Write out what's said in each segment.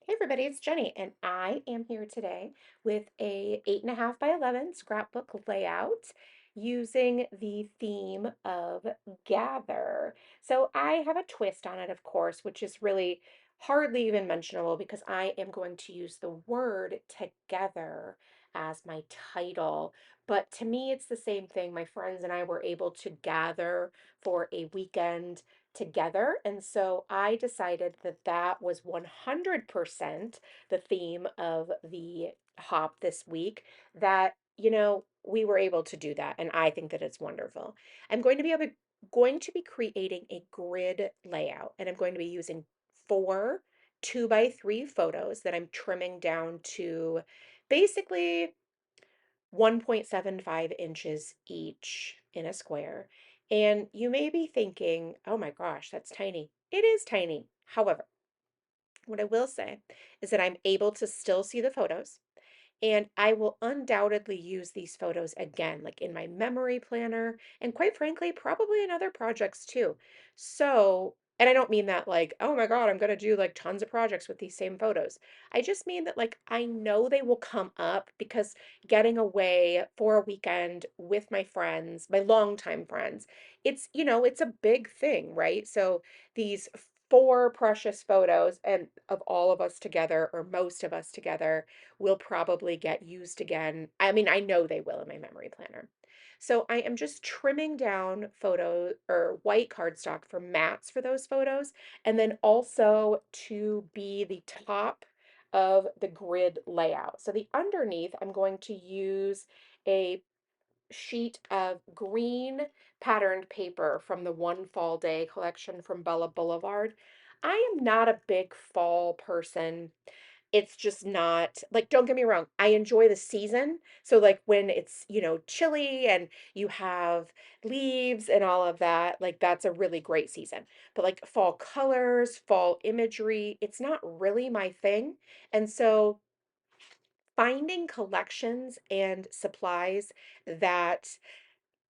Hey everybody, it's Jenny, and I am here today with a 8.5 by 11 scrapbook layout using the theme of gather. So I have a twist on it, of course, which is really hardly even mentionable because I am going to use the word together as my title. But to me, it's the same thing. My friends and I were able to gather for a weekend together. And so I decided that that was 100% the theme of the hop this week, that, we were able to do that. And I think that it's wonderful. I'm going to be creating a grid layout, and I'm going to be using four 2 by 3 photos that I'm trimming down to basically 1.75 inches each in a square. And you may be thinking, oh my gosh, that's tiny. It is tiny. However, what I will say is that I'm able to still see the photos. And I will undoubtedly use these photos again, like in my memory planner, and quite frankly, probably in other projects too. So, and I don't mean that like, oh my God, I'm going to do like tons of projects with these same photos. I just mean that like I know they will come up because getting away for a weekend with my friends, my longtime friends, it's a big thing, right? So these four precious photos and of all of us together, or most of us together, will probably get used again. I mean, I know they will in my memory planner. So I am just trimming down photo or white cardstock for mats for those photos, and then also to be the top of the grid layout. So the underneath, I'm going to use a sheet of green patterned paper from the One Fall Day collection from Bella Boulevard. I am not a big fall person. It's just not like, don't get me wrong, I enjoy the season. So like when it's, chilly and you have leaves and all of that, like that's a really great season. But like fall colors, fall imagery, it's not really my thing. And so finding collections and supplies that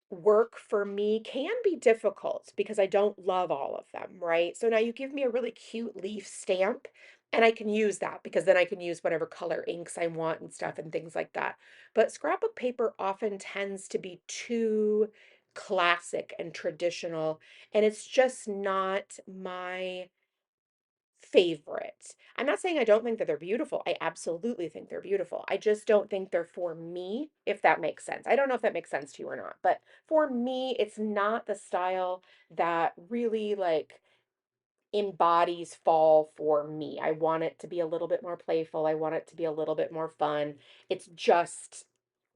work for me can be difficult because I don't love all of them, right? So now you give me a really cute leaf stamp, and I can use that because then I can use whatever color inks I want and stuff and things like that. But scrapbook paper often tends to be too classic and traditional, and it's just not my favorite. I'm not saying I don't think that they're beautiful. I absolutely think they're beautiful. I just don't think they're for me, if that makes sense. I don't know if that makes sense to you or not, but for me, it's not the style that really like embodies fall for me. I want it to be a little bit more playful. I want it to be a little bit more fun. It's just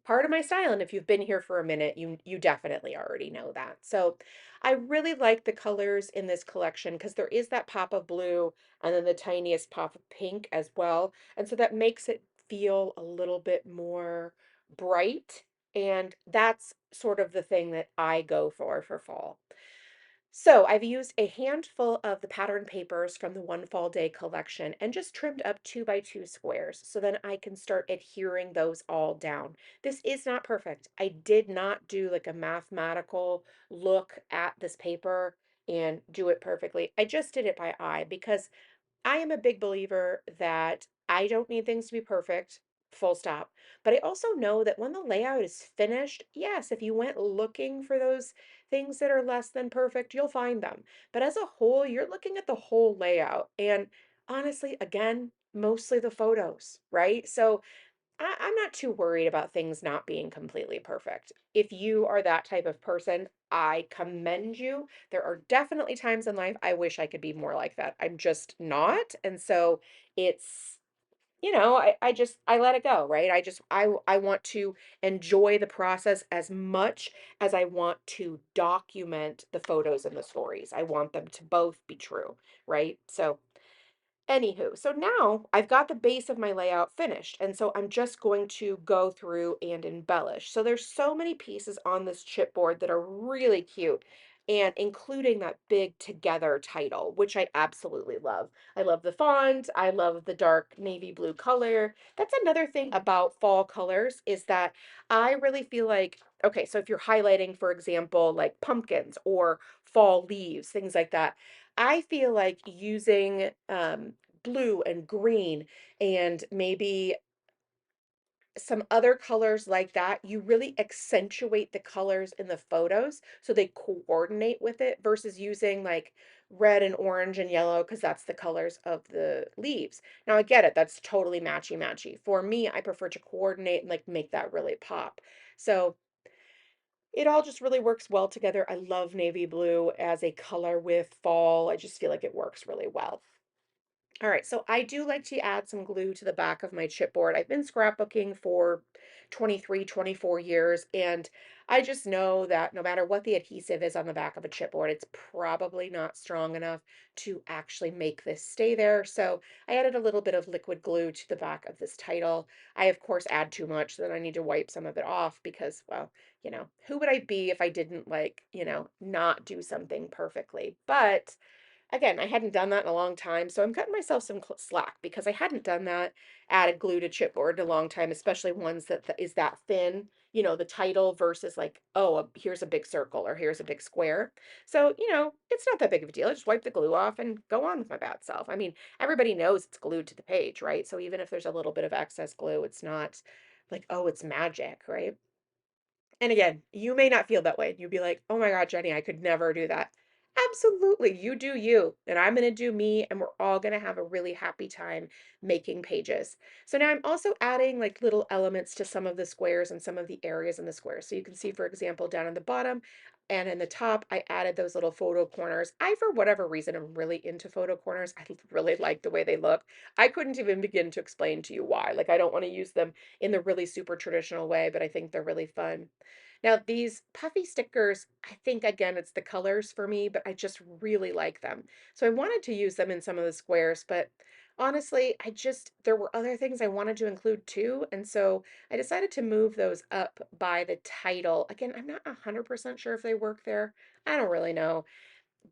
part of my style, and if you've been here for a minute, you definitely already know that. So I really like the colors in this collection because there is that pop of blue and then the tiniest pop of pink as well. And so that makes it feel a little bit more bright. And that's sort of the thing that I go for fall. So I've used a handful of the pattern papers from the One Fall Day collection and just trimmed up 2 by 2 squares so then I can start adhering those all down. This is not perfect. I did not do like a mathematical look at this paper and do it perfectly. I just did it by eye because I am a big believer that I don't need things to be perfect, full stop. But I also know that when the layout is finished, yes, if you went looking for those things that are less than perfect, you'll find them. But as a whole, you're looking at the whole layout. And honestly, again, mostly the photos, right? So I'm not too worried about things not being completely perfect. If you are that type of person, I commend you. There are definitely times in life I wish I could be more like that. I'm just not. And so it's, I let it go, right? I want to enjoy the process as much as I want to document the photos and the stories. I want them to both be true, right? So anywho, so now I've got the base of my layout finished, and so I'm just going to go through and embellish. So there's so many pieces on this chipboard that are really cute, and including that big Together title, which I absolutely love. I love the font. I love the dark navy blue color. That's another thing about fall colors is that I really feel like, okay, so if you're highlighting, for example, like pumpkins or fall leaves, things like that, I feel like using blue and green and maybe some other colors like that, you really accentuate the colors in the photos so they coordinate with it versus using like red and orange and yellow because that's the colors of the leaves. Now I get it, that's totally matchy matchy. For me, I prefer to coordinate and like make that really pop. So it all just really works well together. I love navy blue as a color with fall. I just feel like it works really well. All right, so I do like to add some glue to the back of my chipboard. I've been scrapbooking for 23, 24 years, and I just know that no matter what the adhesive is on the back of a chipboard, it's probably not strong enough to actually make this stay there. So I added a little bit of liquid glue to the back of this title. I, of course, add too much, so then I need to wipe some of it off because, well, who would I be if I didn't like, not do something perfectly? But again, I hadn't done that in a long time, so I'm cutting myself some slack because I hadn't done that, added glue to chipboard in a long time, especially ones that is that thin, the title versus like, oh, here's a big circle or here's a big square. So, it's not that big of a deal. I just wipe the glue off and go on with my bad self. I mean, everybody knows it's glued to the page, right? So even if there's a little bit of excess glue, it's not like, oh, it's magic, right? And again, you may not feel that way. You'd be like, oh my God, Jenny, I could never do that. Absolutely. You do you, and I'm going to do me, and we're all going to have a really happy time making pages. So now I'm also adding like little elements to some of the squares and some of the areas in the squares. So you can see, for example, down in the bottom and in the top, I added those little photo corners. I, for whatever reason, am really into photo corners. I really like the way they look. I couldn't even begin to explain to you why. Like, I don't want to use them in the really super traditional way, but I think they're really fun. Now, these puffy stickers, I think again, it's the colors for me, but I just really like them. So I wanted to use them in some of the squares, but honestly, there were other things I wanted to include too. And so I decided to move those up by the title. Again, I'm not 100% sure if they work there. I don't really know,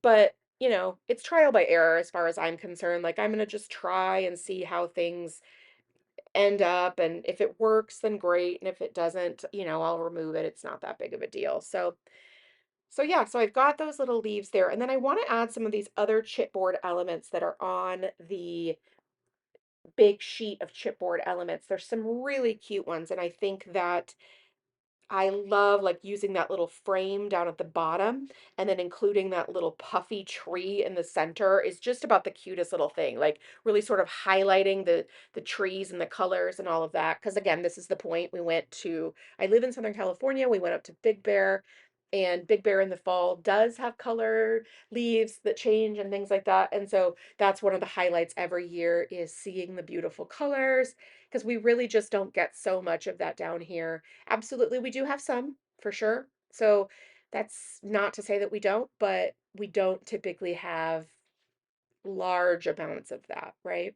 but it's trial by error as far as I'm concerned. Like, I'm going to just try and see how things end up, and if it works then great, and if it doesn't, I'll remove it. It's not that big of a deal. So yeah, so I've got those little leaves there, and then I want to add some of these other chipboard elements that are on the big sheet of chipboard elements. There's some really cute ones, and I think that I love like using that little frame down at the bottom and then including that little puffy tree in the center is just about the cutest little thing. Like, really sort of highlighting the trees and the colors and all of that. Because again, this is the point. I live in Southern California. We went up to Big Bear, and Big Bear in the fall does have color leaves that change and things like that. And so that's one of the highlights every year, is seeing the beautiful colors, because we really just don't get so much of that down here. Absolutely, we do have some for sure. So that's not to say that we don't, but we don't typically have large amounts of that, right?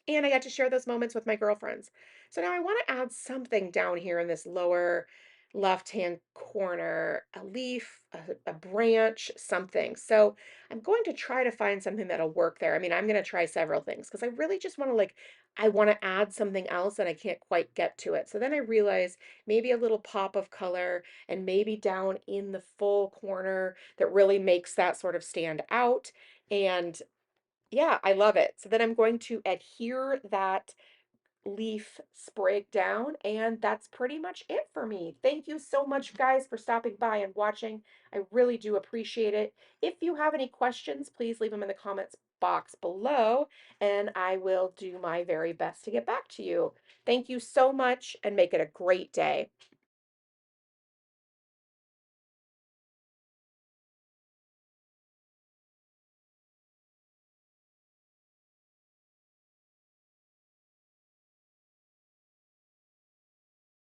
And I got to share those moments with my girlfriends. So now I want to add something down here in this lower left-hand corner, a leaf, a branch, something. So I'm going to try to find something that'll work there. I mean, I'm going to try several things because I really just want to I want to add something else and I can't quite get to it. So then I realize maybe a little pop of color and maybe down in the full corner that really makes that sort of stand out. And yeah, I love it. So then I'm going to adhere that leaf sprig down, and that's pretty much it for me. Thank you so much, guys, for stopping by and watching. I really do appreciate it. If you have any questions, please leave them in the comments box below, and I will do my very best to get back to you. Thank you so much, and make it a great day.